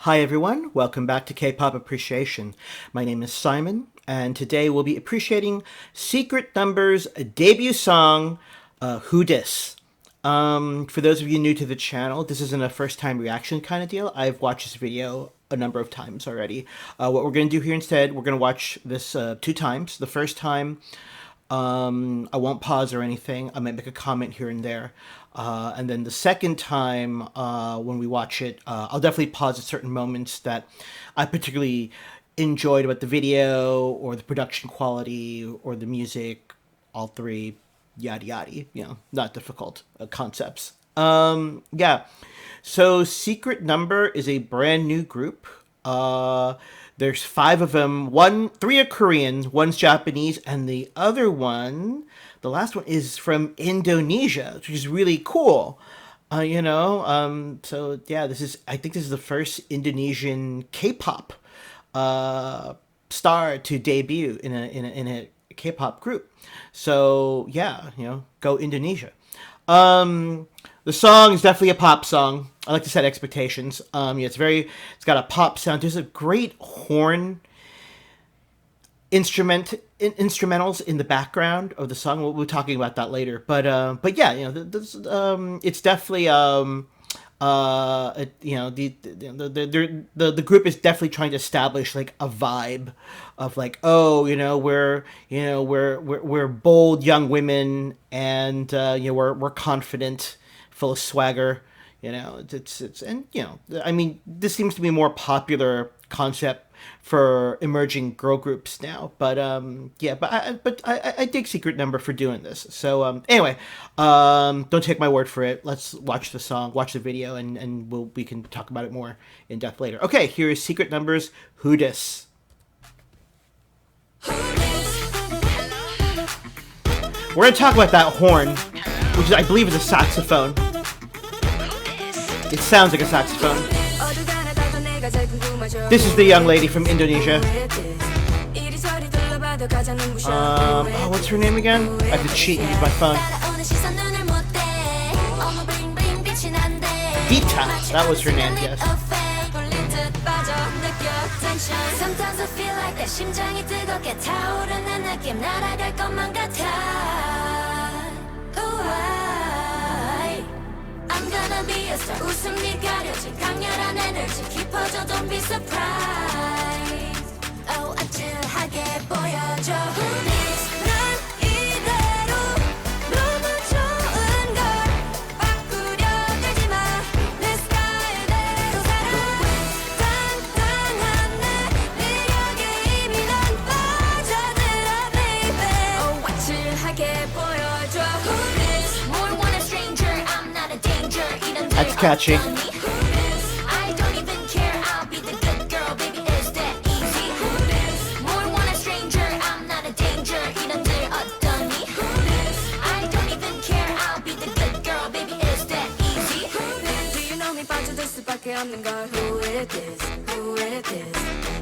Hi everyone, welcome back to K-Pop Appreciation. My name is Simon, and today we'll be appreciating Secret Number's debut song, Who Dis. For those of you new to the channel, this isn't a first-time reaction kind of deal. I've watched this video a number of times already. What we're going to do here instead, we're going to watch this two times. The first time, I won't pause or anything. I might make a comment here and there. And then the second time, when we watch it, I'll definitely pause at certain moments that I particularly enjoyed about the video or the production quality or the music, all three, yada yada, not difficult concepts. Yeah. So Secret Number is a brand new group. There's five of them. Three are Korean, one's Japanese, and the other one, the last one, is from Indonesia, which is really cool. So yeah, I think this is the first Indonesian K-pop star to debut in a K-pop group. So yeah, go Indonesia. The song is definitely a pop song. I like to set expectations. It's got a pop sound. There's a great horn instrumentals in the background of the song. We'll be talking about that later. But yeah, it's definitely the group is definitely trying to establish like a vibe of like, we're bold young women, and we're confident, full of swagger. This seems to be a more popular concept for emerging girl groups now. But I dig Secret Number for doing this. So anyway, don't take my word for it. Let's watch the song, watch the video, and we can talk about it more in depth later. Okay, here is Secret Number's Who Dis. We're gonna talk about that horn, which I believe is a saxophone. It sounds like a saxophone. This is the young lady from Indonesia. What's her name again? I have to cheat and use my phone. Dita, that was her name, yes. Sometimes I feel like that 심장이 뜨겁게 타오르는 느낌 날아갈 것만 같아. I'm gonna be a star. 웃음이 가려진 강렬한 에너지 깊어져. Don't be surprised. Oh, 아찔하게 보여줘. Who dis? 난 이대로 너무 좋은 걸 바꾸려 들지 마. 내 스타일대로 살아. 당당한 내 매력에 이미 넌 빠져들어, baby. Oh, 아찔하게 보여줘. Who dis? More want a stranger. I'm not a danger. That's catchy. I don't even care. I'll be the good girl, baby. Is that easy? More want a stranger. I'm not a danger. 이런들 어떠니? I don't even care. I'll be the good girl, baby. Is that easy? Do you know me? 빠져들 수밖에 없는 걸. Who it is? Who it is?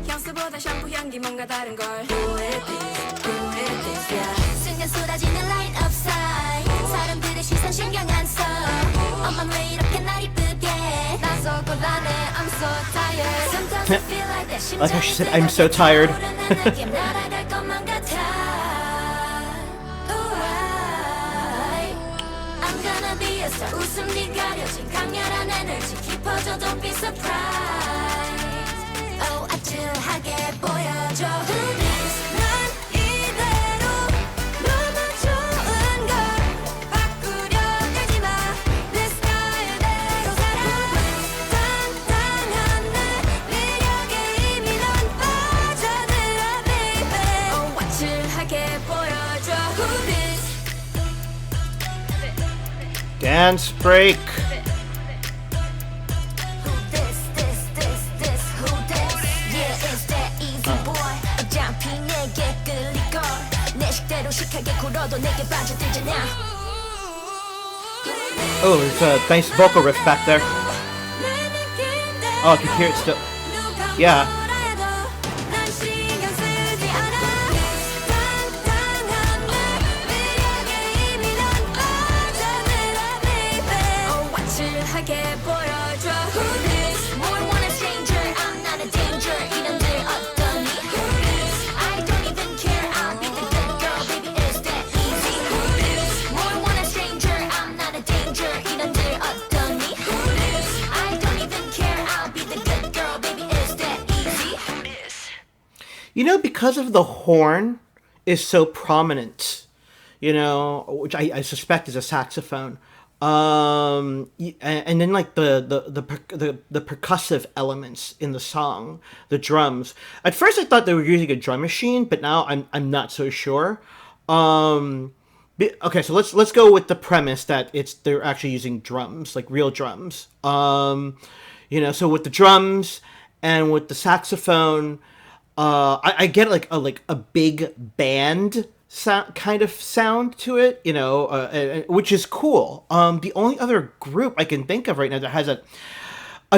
향수보다 샴푸 향기 뭔가 다른 걸. Who it is? Who it is? Yeah. 순간 쏟아지는 line of sight. 사람들의 시선 신경 안 써. 엄만 왜 이렇게 날 이쁘게 나서 곤란해. I'm so tired. Sometimes I feel like that. Like how she said, I'm so tired. I'm gonna be a star. 웃음이 가려진 강렬한 에너지 깊어져. Don't be surprised. Oh, 아찔하게 보여줘. Who dis? 난 이대로 너무 좋은 걸 바꾸려 들지 마. 내 스타일대로 살아. 당당한 내 매력에 이미 넌 빠져들어, baby. Oh, 아찔하게 보여줘. Who dis? Dance break. Oh, there's a nice vocal riff back there. Oh, I can hear it still. Yeah. Because of the horn is so prominent, which I suspect is a saxophone. And then like the percussive elements in the song, the drums. At first, I thought they were using a drum machine, but now I'm not so sure. Um, okay, so let's go with the premise that they're actually using drums, like real drums. So with the drums and with the saxophone, I get like a big band sound, kind of sound to it, which is cool. The only other group I can think of right now that has a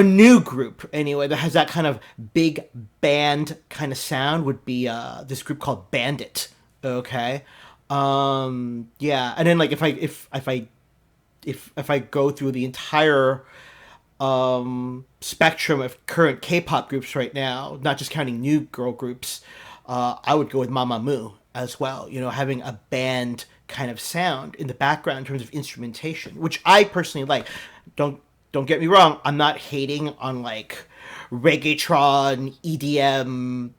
new group anyway that has that kind of big band kind of sound would be this group called Bandit. Okay. Yeah, and then like if I go through the entire spectrum of current K-pop groups right now, not just counting new girl groups, I would go with Mamamoo as well. Having a band kind of sound in the background in terms of instrumentation, which I personally like. Don't get me wrong. I'm not hating on like reggaeton, EDM,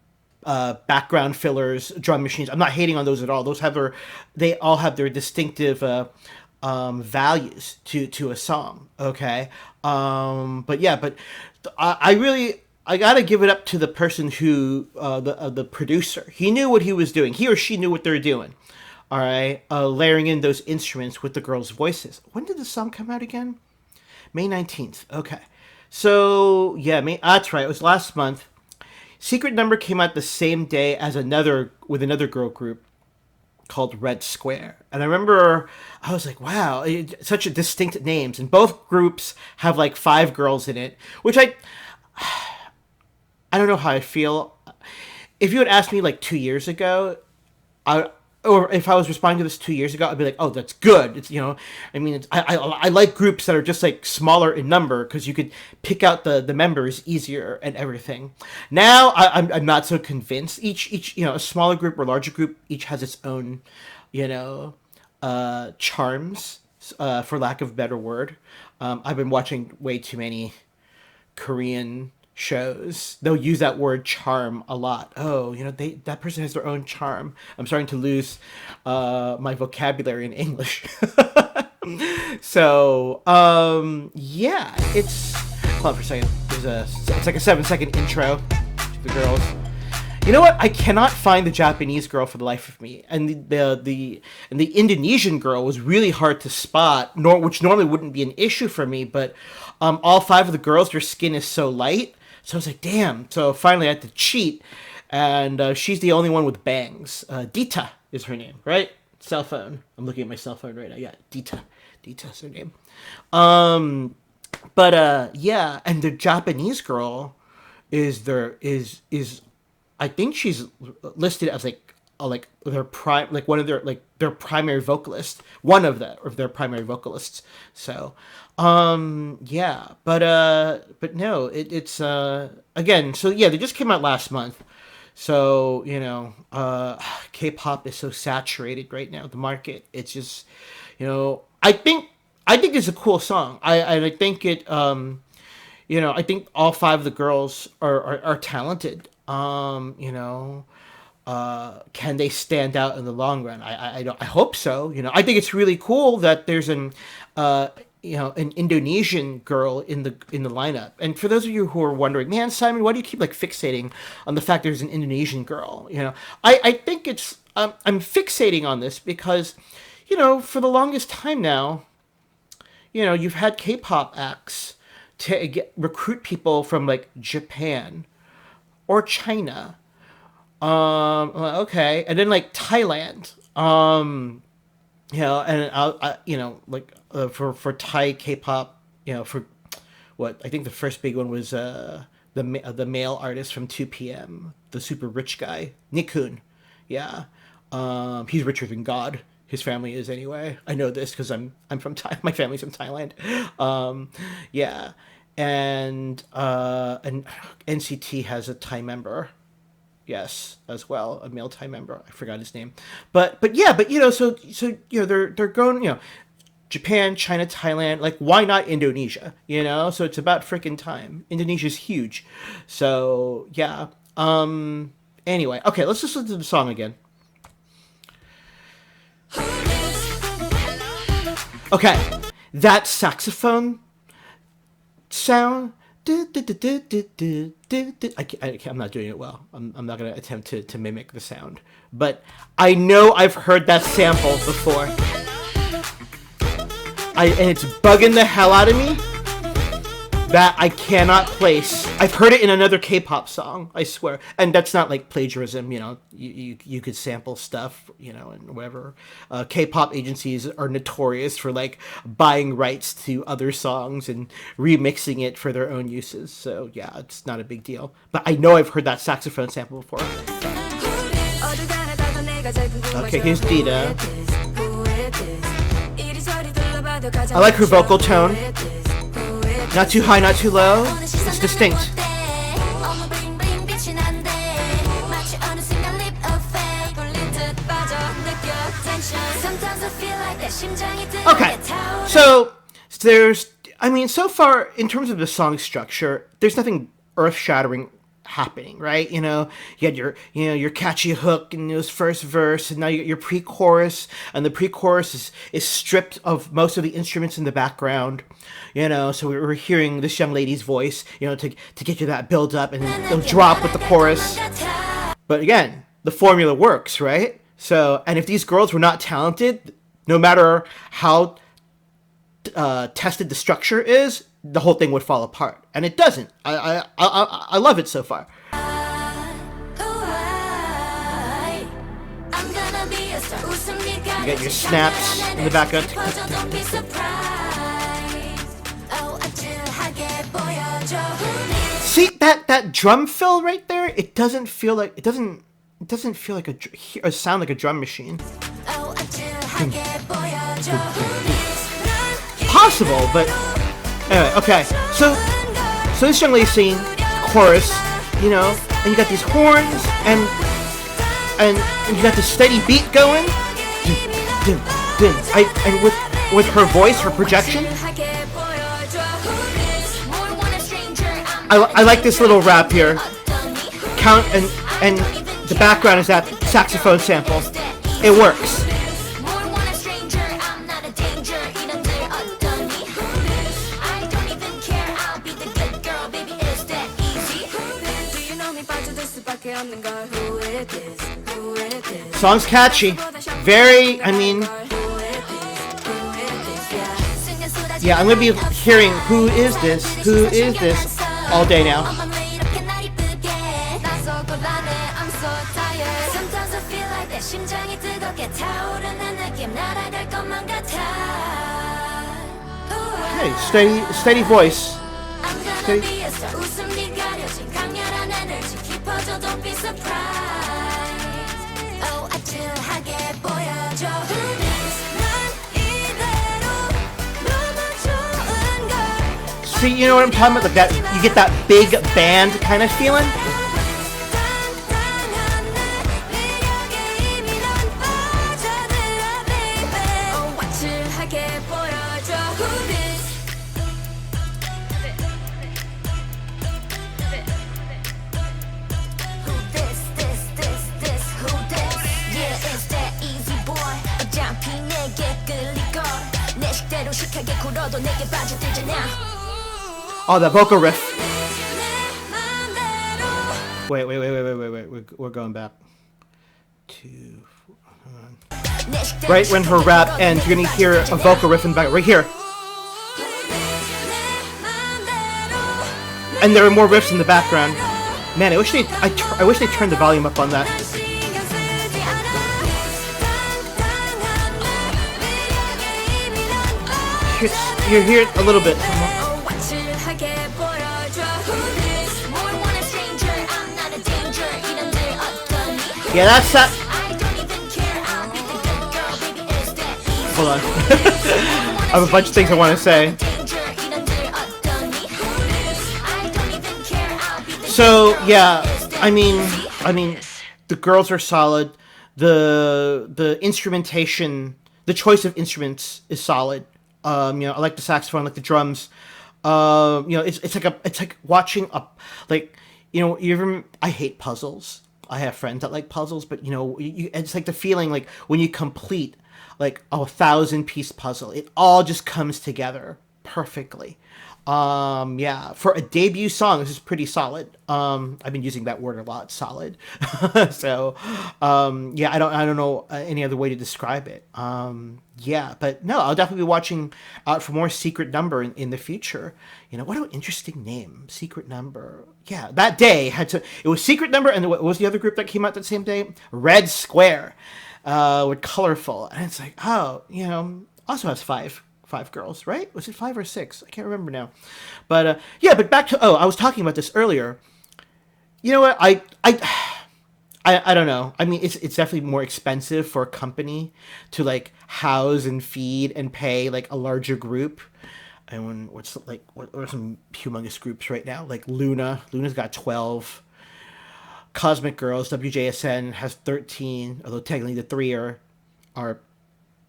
background fillers, drum machines. I'm not hating on those at all. They all have their distinctive values to a song. Okay, but yeah, but I really I gotta give it up to the person who the producer. He knew what he was doing. He or she knew what they were doing. All right, layering in those instruments with the girls' voices. When did the song come out again? May 19th. Okay. So, yeah, that's right. It was last month. Secret Number came out the same day as another girl group called Red Square. And I remember I was like, wow, such a distinct names. And both groups have like 5 girls in it, which I don't know how I feel. If you had asked me like 2 years ago, I or if I was responding to this 2 years ago, I'd be like, "Oh, that's good." I mean, I like groups that are just like smaller in number because you could pick out the members easier and everything. Now I'm not so convinced. Each a smaller group or larger group each has its own, you know, charms, for lack of a better word. I've been watching way too many Korean shows. They'll use that word charm a lot. Oh, that person has their own charm. I'm starting to lose my vocabulary in English. So yeah, it's hold on for a second. It's like a 7-second intro to the girls. You know what? I cannot find the Japanese girl for the life of me, and the Indonesian girl was really hard to spot. Which normally wouldn't be an issue for me, but all 5 of the girls, their skin is so light. So I was like, damn. So finally, I had to cheat, and she's the only one with bangs. Dita is her name, right? Cell phone. I'm looking at my cell phone right now. Yeah, Dita. Dita's her name. But yeah, and the Japanese girl is I think she's listed as like their prime, like one of their primary vocalists, of their primary vocalists. So yeah, but no, it's again, so yeah, they just came out last month. So K-pop is so saturated right now, the market. It's just, I think it's a cool song. I think I think all 5 of the girls are talented. Can they stand out in the long run? I hope so. I think it's really cool that there's an Indonesian girl in the lineup. And for those of you who are wondering, man, Simon, why do you keep like fixating on the fact there's an Indonesian girl? I think I'm fixating on this because, for the longest time now, you've had K-pop acts to recruit people from like Japan or China. Okay, and then like Thailand. And like for Thai K-pop, for what I think the first big one was the male artist from 2 p.m., the super rich guy, Nickun. Yeah, he's richer than God. His family is anyway. I know this because I'm from Thai. My family's from Thailand. Yeah, and NCT has a Thai member. Yes, as well, a male Thai member. I forgot his name, but yeah, but they're going, Japan, China, Thailand. Like, why not Indonesia? So it's about freaking time. Indonesia's huge, so yeah. Anyway, okay, let's just listen to the song again. Okay, that saxophone sound. I'm not doing it well. I'm not going to attempt to mimic the sound. But I know I've heard that sample before. And it's bugging the hell out of me that I cannot place. I've heard it in another K-pop song, I swear. And that's not like plagiarism, you know. You could sample stuff, you know, and whatever. K-pop agencies are notorious for like buying rights to other songs and remixing it for their own uses. So yeah, it's not a big deal. But I know I've heard that saxophone sample before. Okay, here's Dita. I like her vocal tone. Not too high, not too low. It's distinct. Okay, so there's, I mean, so far in terms of the song structure, there's nothing earth-shattering happening, right? You know, you had your catchy hook in this first verse, and now you get your pre-chorus, and the pre-chorus is stripped of most of the instruments in the background, you know, so we're hearing this young lady's voice, you know, to get you that build up, and then they'll drop with the chorus. But again, the formula works, right? So, and if these girls were not talented, no matter how tested the structure is, the whole thing would fall apart, and it doesn't. I love it so far. You get your snaps in the background. See that drum fill right there? It doesn't feel like a sound like a drum machine. Possible, but anyway, okay. So this young lady's singing chorus, you know, and you got these horns and you got this steady beat going. And with her voice, her projection, I like this little rap here. Count and the background is that saxophone sample. It works. Song's catchy. Very, I mean, yeah, I'm gonna be hearing who is this all day now. Hey, steady voice. Steady. See, you know what I'm talking about? Like that, you get that big band kind of feeling. Oh, the vocal riff. Wait. We're going back to right when her rap ends. You're gonna hear a vocal riff in the back right here, and there are more riffs in the background. Man, I wish they turned the volume up on that. You hear it a little bit. Yeah, that's that. Hold on. I have a bunch of things I want to say. So yeah, I mean, the girls are solid. The instrumentation, the choice of instruments is solid. You know, I like the saxophone, I like the drums. You know, it's like watching a, like, you know, I hate puzzles. I have friends that like puzzles, but it's like the feeling like when you complete like a 1,000 piece puzzle, it all just comes together perfectly. Yeah, for a debut song, this is pretty solid. I've been using that word a lot, solid. So, yeah, I don't know any other way to describe it. Yeah, but no, I'll definitely be watching out for more Secret Number in the future. What an interesting name, Secret Number. Yeah, that day it was Secret Number, and what was the other group that came out that same day? Red Square, with Colorful, and it's like, oh, also has five girls, right? Was it five or six? I can't remember now. But yeah, but back to, I was talking about this earlier. You know what? I don't know. I mean, it's definitely more expensive for a company to like house and feed and pay like a larger group. And what are some humongous groups right now? Like Luna. Luna's got 12. Cosmic Girls, WJSN has 13. Although technically the three are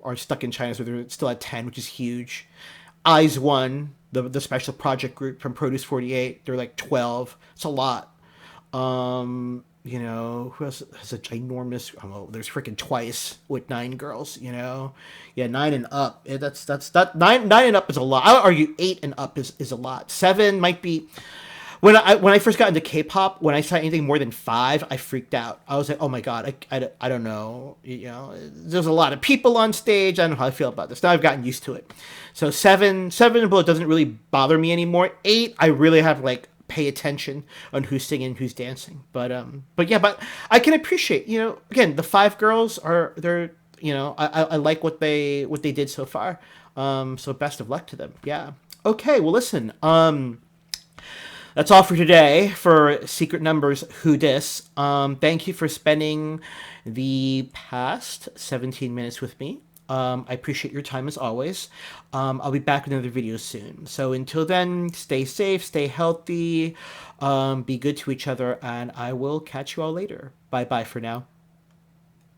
are stuck in China, so they're still at 10, which is huge. Eyes One, the special project group from Produce 48, they're like 12. It's a lot. Who else has a ginormous? Oh, there's freaking Twice with 9 girls. Yeah, 9 and up. That nine and up is a lot. I would argue 8 and up is a lot. 7 might be. When I first got into K-pop, when I saw anything more than 5, I freaked out. I was like, oh my god, I don't know. There's a lot of people on stage. I don't know how I feel about this. Now I've gotten used to it. So seven and below doesn't really bother me anymore. 8, I really have to like pay attention on who's singing, who's dancing. But yeah, but I can appreciate. Again, the 5 girls they're. I like what they did so far. So best of luck to them. Yeah. Okay. Well, listen. That's all for today for Secret Numbers Who Dis. Thank you for spending the past 17 minutes with me. I appreciate your time as always. I'll be back with another video soon. So until then, stay safe, stay healthy, be good to each other, and I will catch you all later. Bye bye for now.